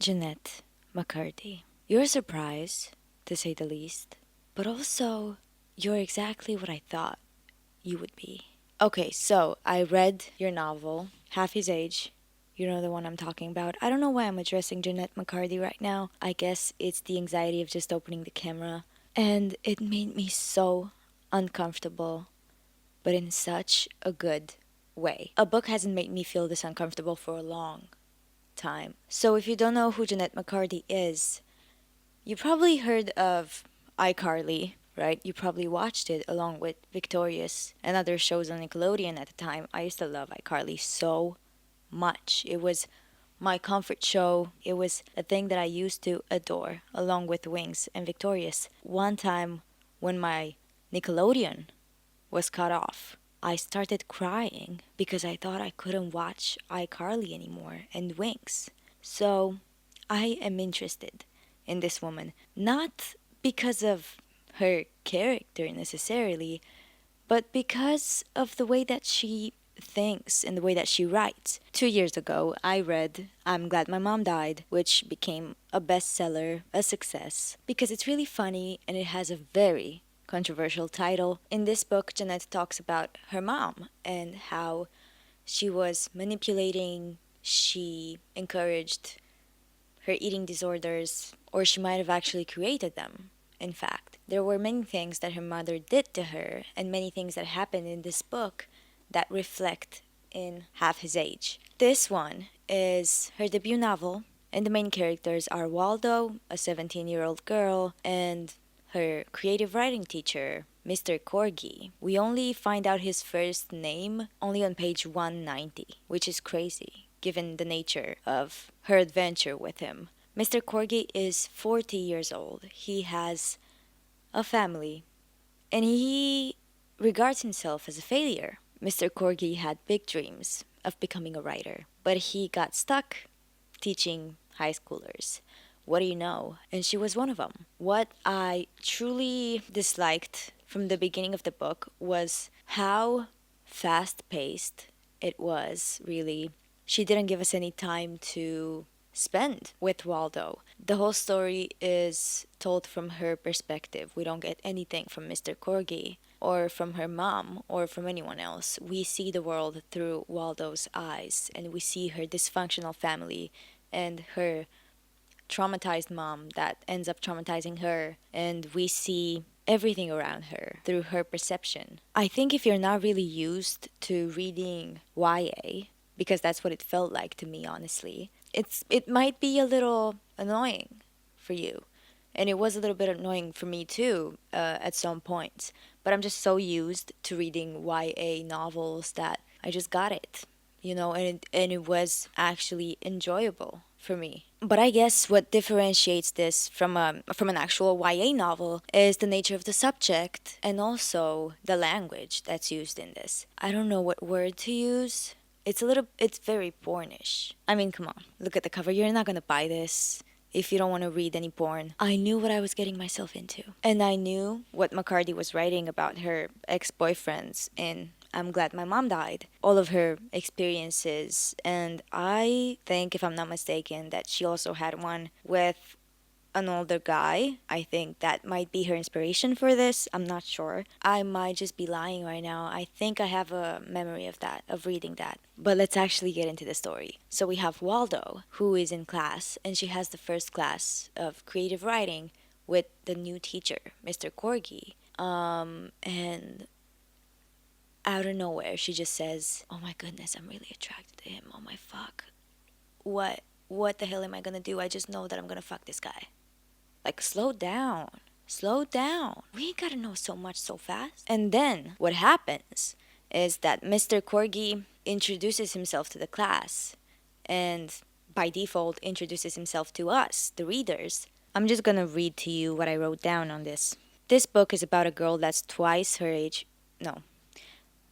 Jennette McCurdy. You're a surprise, to say the least, but also you're exactly what I thought you would be. Okay, so I read your novel, Half His Age. You know the one I'm talking about. I don't know why I'm addressing Jennette McCurdy right now. I guess it's the anxiety of just opening the camera. And it made me so uncomfortable, but in such a good way. A book hasn't made me feel this uncomfortable for a long time. So if you don't know who Jennette McCurdy is, you probably heard of iCarly, right? You probably watched it along with Victorious and other shows on Nickelodeon at the time. I used to love iCarly so much. It was my comfort show. It was a thing that I used to adore along with Wings and Victorious. One time when my Nickelodeon was cut off, I started crying because I thought I couldn't watch iCarly anymore and Wings. So I am interested in this woman, not because of her character necessarily, but because of the way that she thinks and the way that she writes. 2 years ago, I read I'm Glad My Mom Died, which became a bestseller, a success, because it's really funny and it has a very controversial title. In this book, Jennette talks about her mom and how she was manipulating, she encouraged her eating disorders, or she might have actually created them. In fact, there were many things that her mother did to her, and many things that happened in this book that reflect in Half His Age. This one is her debut novel, and the main characters are Waldo, a 17-year-old girl, and her creative writing teacher, Mr. Corgi. We only find out his first name only on page 190, which is crazy given the nature of her adventure with him. Mr. Corgi is 40 years old. He has a family, and he regards himself as a failure. Mr. Corgi had big dreams of becoming a writer, but he got stuck teaching high schoolers. What do you know? And she was one of them. What I truly disliked from the beginning of the book was how fast paced it was, really. She didn't give us any time to spend with Waldo. The whole story is told from her perspective. We don't get anything from Mr. Corgi or from her mom or from anyone else. We see the world through Waldo's eyes, and we see her dysfunctional family and her traumatized mom that ends up traumatizing her, and we see everything around her through her perception. I think if you're not really used to reading YA, because that's what it felt like to me, honestly, it might be a little annoying for you. And it was a little bit annoying for me too, at some points. But I'm just so used to reading YA novels that I just got it, and it was actually enjoyable for me. But I guess what differentiates this from an actual YA novel is the nature of the subject and also the language that's used in this. I don't know what word to use. It's very pornish. I mean, come on, look at the cover. You're not gonna buy this if you don't want to read any porn. I knew what I was getting myself into. And I knew what McCarty was writing about her ex-boyfriends in I'm Glad My Mom Died. All of her experiences. And I think, if I'm not mistaken, that she also had one with an older guy. I think that might be her inspiration for this. I'm not sure. I might just be lying right now. I think I have a memory of that, of reading that. But let's actually get into the story. So we have Waldo, who is in class, and she has the first class of creative writing with the new teacher, Mr. Corgi. And out of nowhere, she just says, "Oh my goodness, I'm really attracted to him. Oh my fuck. What the hell am I gonna do? I just know that I'm gonna fuck this guy." Like, slow down. Slow down. We ain't gotta know so much so fast. And then what happens is that Mr. Corgi introduces himself to the class and by default introduces himself to us, the readers. I'm just gonna read to you what I wrote down on this. This book is about a girl that's twice her age. No.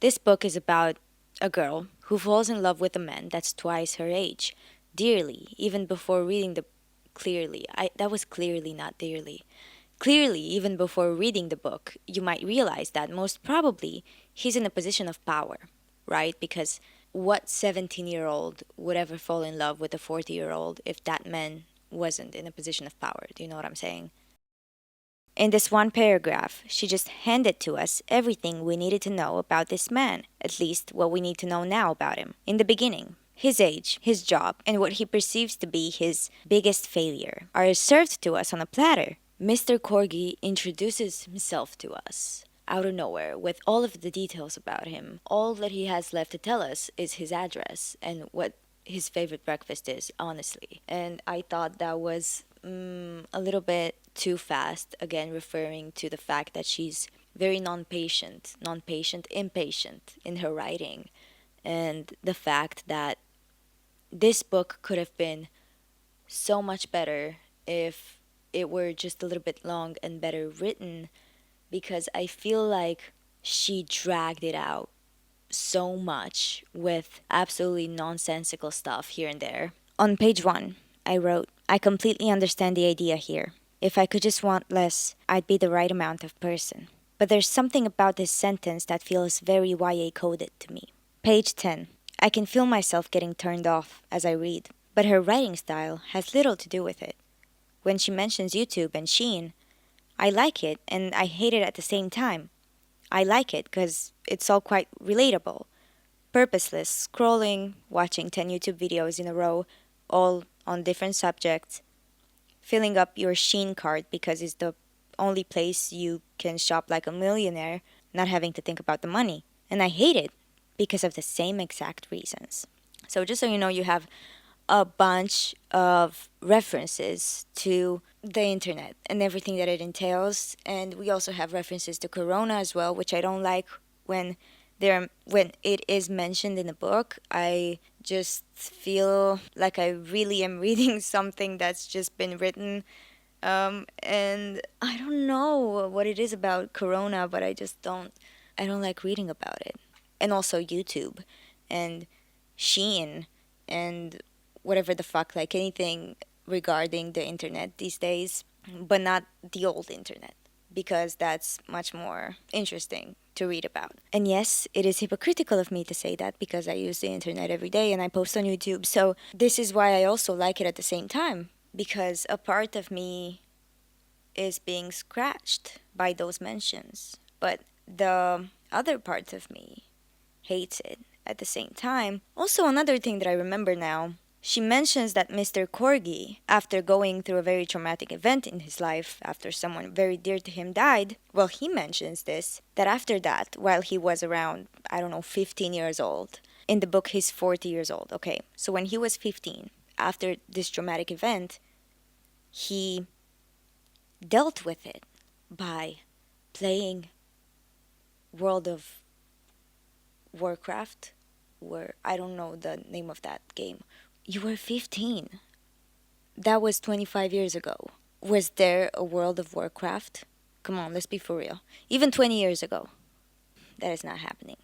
This book is about a girl who falls in love with a man that's twice her age, dearly, even before reading the that was clearly not dearly. Clearly, even before reading the book, you might realize that most probably he's in a position of power, right? Because what 17-year-old would ever fall in love with a 40-year-old if that man wasn't in a position of power. Do you know what I'm saying? In this one paragraph, she just handed to us everything we needed to know about this man, at least what we need to know now about him. In the beginning, his age, his job, and what he perceives to be his biggest failure are served to us on a platter. Mr. Corgi introduces himself to us out of nowhere with all of the details about him. All that he has left to tell us is his address and what his favorite breakfast is, honestly. And I thought that was a little bit too fast, again, referring to the fact that she's very impatient in her writing. And the fact that this book could have been so much better if it were just a little bit long and better written, because I feel like she dragged it out so much with absolutely nonsensical stuff here and there. On page 1, I wrote, I completely understand the idea here. If I could just want less, I'd be the right amount of person. But there's something about this sentence that feels very YA coded to me. Page 10. I can feel myself getting turned off as I read, but her writing style has little to do with it. When she mentions YouTube and Shein, I like it and I hate it at the same time. I like it because it's all quite relatable. Purposeless, scrolling, watching 10 YouTube videos in a row, all on different subjects, filling up your Shein cart because it's the only place you can shop like a millionaire, not having to think about the money. And I hate it because of the same exact reasons. So just so you know, you have a bunch of references to the internet and everything that it entails, and we also have references to Corona as well, which I don't like when it is mentioned in the book. I just feel like I really am reading something that's just been written, and I don't know what it is about Corona, but I don't like reading about it. And also YouTube and Shein and whatever the fuck, like anything regarding the internet these days, but not the old internet, because that's much more interesting to read about. And yes, it is hypocritical of me to say that because I use the internet every day and I post on YouTube. So this is why I also like it at the same time, because a part of me is being scratched by those mentions, but the other part of me hates it at the same time. Also, another thing that I remember now, she mentions that Mr. Corgi, after going through a very traumatic event in his life, after someone very dear to him died, well, he mentions this, that after that, while he was around, I don't know, 15 years old, in the book he's 40 years old, okay, so when he was 15, after this traumatic event, he dealt with it by playing World of Warcraft, where I don't know the name of that game. You were 15. That was 25 years ago. Was there a World of Warcraft? Come on, let's be for real. Even 20 years ago. That is not happening.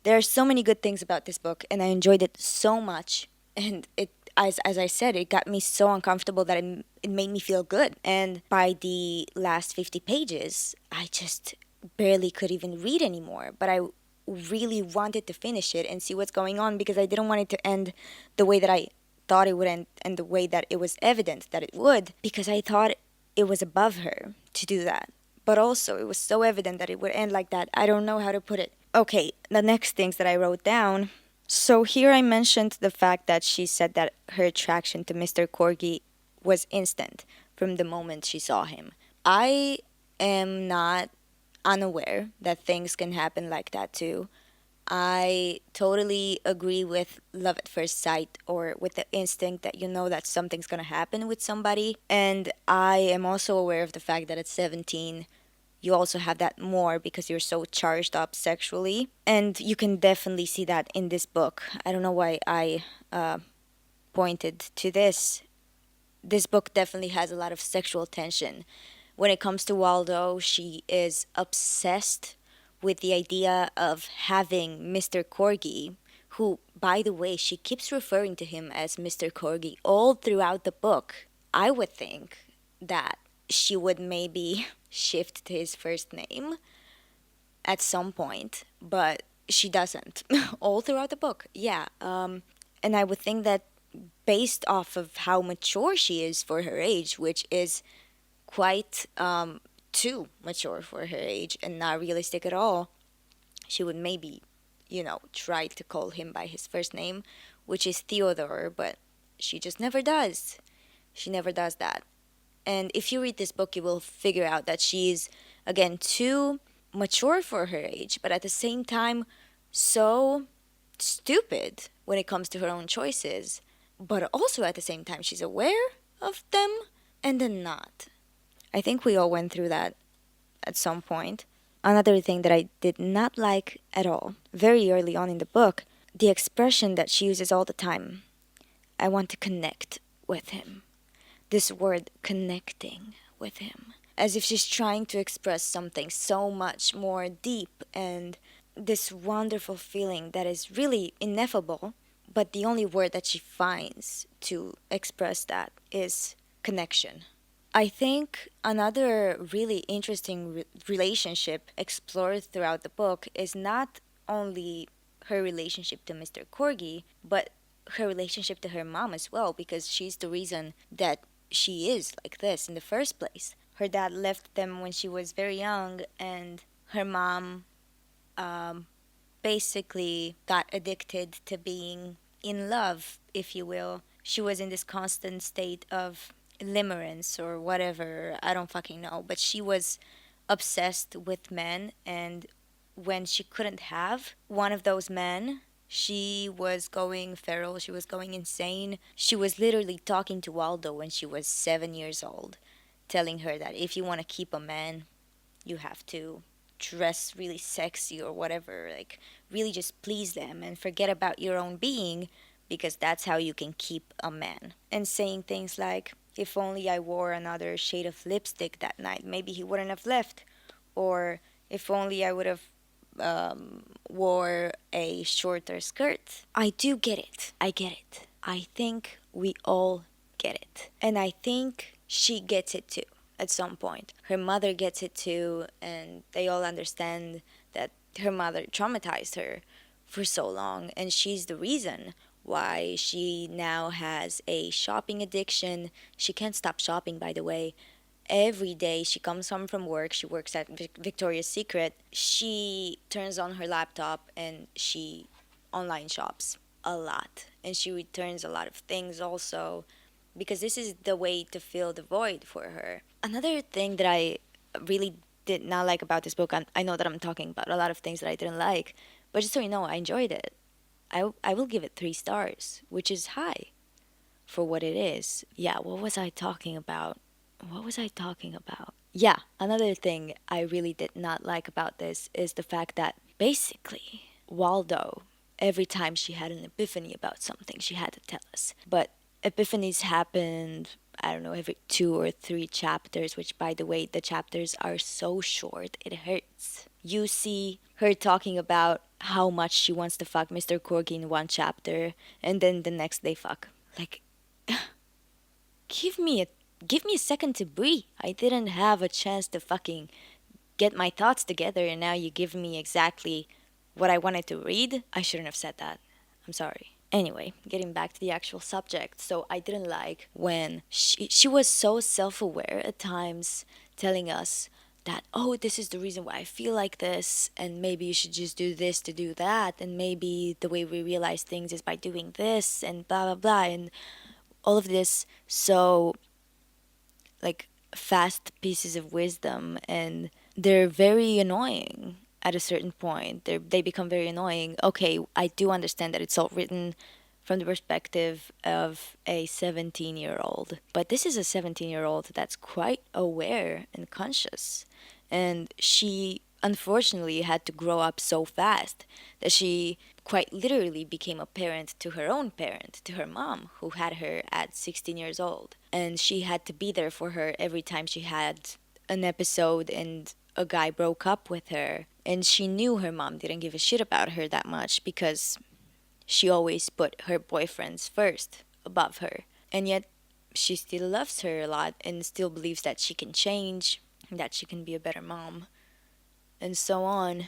There are so many good things about this book, and I enjoyed it so much. And it, as I said, it got me so uncomfortable that it made me feel good. And by the last 50 pages, I just barely could even read anymore. But I really wanted to finish it and see what's going on, because I didn't want it to end the way that I thought it would end and the way that it was evident that it would, because I thought it was above her to do that. But also, it was so evident that it would end like that. I don't know how to put it. Okay, the next things that I wrote down. So here I mentioned the fact that she said that her attraction to Mr. Corgi was instant from the moment she saw him. I am not unaware that things can happen like that too. I totally agree with love at first sight, or with the instinct that you know that something's gonna happen with somebody. And I am also aware of the fact that at 17, you also have that more because you're so charged up sexually. And you can definitely see that in this book. I don't know why I pointed to this. This book definitely has a lot of sexual tension. When it comes to Waldo, she is obsessed with the idea of having Mr. Corgi, who, by the way, she keeps referring to him as Mr. Corgi all throughout the book. I would think that she would maybe shift to his first name at some point, but she doesn't. All throughout the book, yeah. And I would think that based off of how mature she is for her age, which is quite too mature for her age and not realistic at all. She would maybe, try to call him by his first name, which is Theodore, but she just never does. She never does that. And if you read this book, you will figure out that she's, again, too mature for her age, but at the same time, so stupid when it comes to her own choices. But also at the same time, she's aware of them and then not. I think we all went through that at some point. Another thing that I did not like at all, very early on in the book, the expression that she uses all the time: I want to connect with him. This word, connecting with him. As if she's trying to express something so much more deep and this wonderful feeling that is really ineffable, but the only word that she finds to express that is connection. I think another really interesting relationship explored throughout the book is not only her relationship to Mr. Corgi, but her relationship to her mom as well, because she's the reason that she is like this in the first place. Her dad left them when she was very young, and her mom um, basically got addicted to being in love, if you will. She was in this constant state of limerence or whatever, I don't fucking know, but she was obsessed with men, and when she couldn't have one of those men, she was going feral, she was going insane. She was literally talking to Waldo when she was 7 years old, telling her that if you want to keep a man, you have to dress really sexy or whatever, like really just please them and forget about your own being, because that's how you can keep a man. And saying things like, if only I wore another shade of lipstick that night, maybe he wouldn't have left. Or if only I would have wore a shorter skirt. I do get it. I get it. I think we all get it. And I think she gets it too at some point. Her mother gets it too, and they all understand that her mother traumatized her for so long, and she's the reason why she now has a shopping addiction. She can't stop shopping, by the way. Every day she comes home from work, she works at Victoria's Secret, she turns on her laptop and she online shops a lot. And she returns a lot of things also, because this is the way to fill the void for her. Another thing that I really did not like about this book, I know that I'm talking about a lot of things that I didn't like, but just so you know, I enjoyed it. I will give it 3 stars, which is high for what it is. Yeah, what was I talking about? What was I talking about? Yeah, another thing I really did not like about this is the fact that basically Waldo, every time she had an epiphany about something, she had to tell us. But epiphanies happened, I don't know, every 2 or 3 chapters, which, by the way, the chapters are so short, it hurts. You see her talking about how much she wants to fuck Mr. Corgi in one chapter, and then the next they fuck. Like, give me a give me a second to breathe. I didn't have a chance to fucking get my thoughts together, and now you give me exactly what I wanted to read. I shouldn't have said that. I'm sorry. Anyway, getting back to the actual subject. So I didn't like when she was so self-aware at times, telling us that, oh, this is the reason why I feel like this, and maybe you should just do this to do that, and maybe the way we realize things is by doing this, and blah blah blah, and all of this. So, like, fast pieces of wisdom, and they're very annoying at a certain point. They become very annoying. Okay, I do understand that it's all written from the perspective of a 17-year-old, but this is a 17-year-old that's quite aware and conscious, and she unfortunately had to grow up so fast that she quite literally became a parent to her own parent, to her mom, who had her at 16 years old. And she had to be there for her every time she had an episode and a guy broke up with her. And she knew her mom didn't give a shit about her that much, because she always put her boyfriends first above her. And yet she still loves her a lot and still believes that she can change, that she can be a better mom, and so on.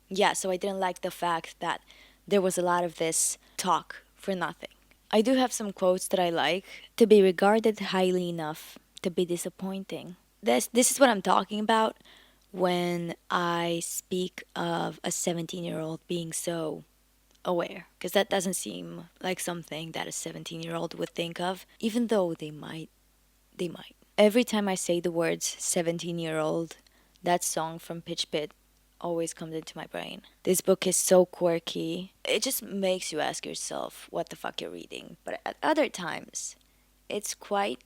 Yeah, so I didn't like the fact that there was a lot of this talk for nothing. I do have some quotes that I like. To be regarded highly enough to be disappointing. This is what I'm talking about when I speak of a 17-year-old being so aware, because that doesn't seem like something that a 17-year-old would think of, even though they might. Every time I say the words 17-year-old, that song from Pitch Pit always comes into my brain. This book is so quirky. It just makes you ask yourself what the fuck you're reading. But at other times, it's quite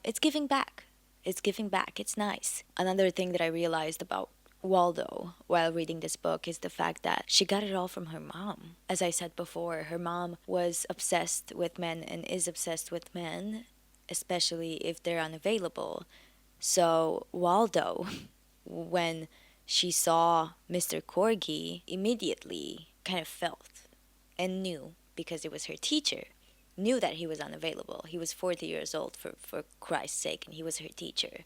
it's giving back. It's giving back. It's nice. Another thing that I realized about Waldo while reading this book is the fact that she got it all from her mom. As I said before, her mom was obsessed with men and is obsessed with men, especially if they're unavailable. So Waldo, when she saw Mr. Corgi, immediately kind of felt and knew, because it was her teacher, knew that he was unavailable. He was 40 years old, for Christ's sake, and he was her teacher.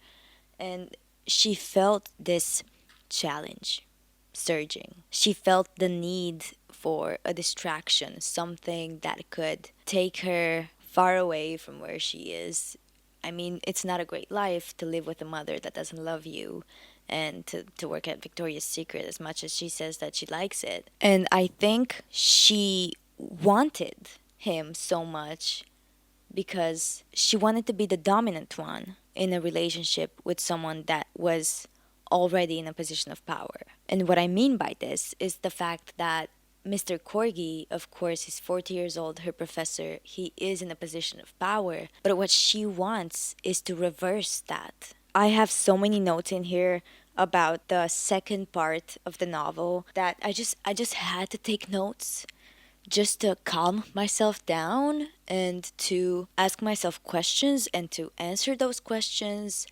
And she felt this challenge surging. She felt the need for a distraction, something that could take her far away from where she is. I mean, it's not a great life to live with a mother that doesn't love you and to work at Victoria's Secret as much as she says that she likes it. And I think she wanted him so much because she wanted to be the dominant one in a relationship with someone that was already in a position of power. And what I mean by this is the fact that Mr. Corgi, of course, he's 40 years old, her professor, he is in a position of power. But what she wants is to reverse that. I have so many notes in here about the second part of the novel that I just had to take notes just to calm myself down and to ask myself questions and to answer those questions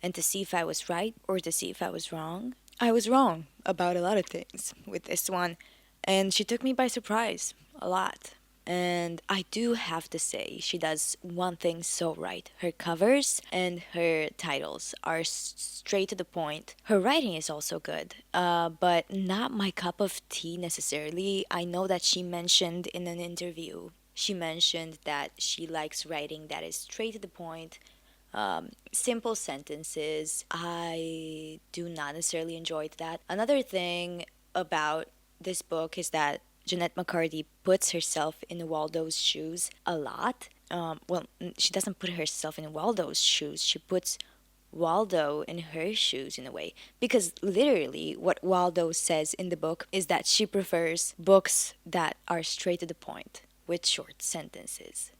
and to see if I was right or to see if I was wrong. I was wrong about a lot of things with this one, and she took me by surprise a lot. And I do have to say, she does one thing so right. Her covers and her titles are straight to the point. Her writing is also good, but not my cup of tea necessarily. I know that she mentioned in an interview, she mentioned that she likes writing that is straight to the point, simple sentences. I do not necessarily enjoy that. Another thing about this book is that Jennette McCurdy puts herself in Waldo's shoes a lot. She doesn't put herself in Waldo's shoes. She puts Waldo in her shoes in a way. Because literally, what Waldo says in the book is that she prefers books that are straight to the point with short sentences,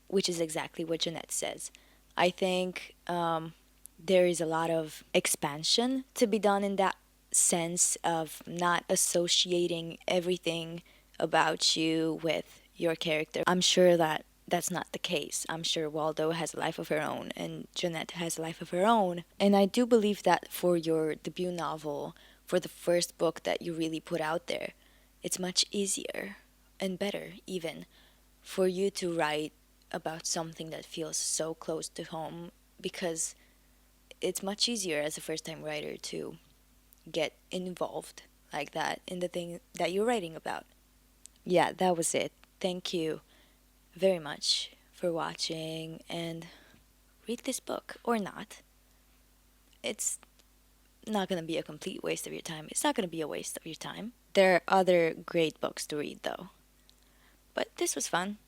which is exactly what Jennette says. I think there is a lot of expansion to be done in that sense of not associating everything about you with your character. I'm sure that that's not the case. I'm sure Waldo has a life of her own and Jennette has a life of her own. And I do believe that for your debut novel, for the first book that you really put out there, it's much easier and better even for you to write about something that feels so close to home, because it's much easier as a first time writer to get involved like that in the thing that you're writing about. Yeah, that was it. Thank you very much for watching, and read this book or not. It's not going to be a complete waste of your time. It's not going to be a waste of your time. There are other great books to read though. But this was fun.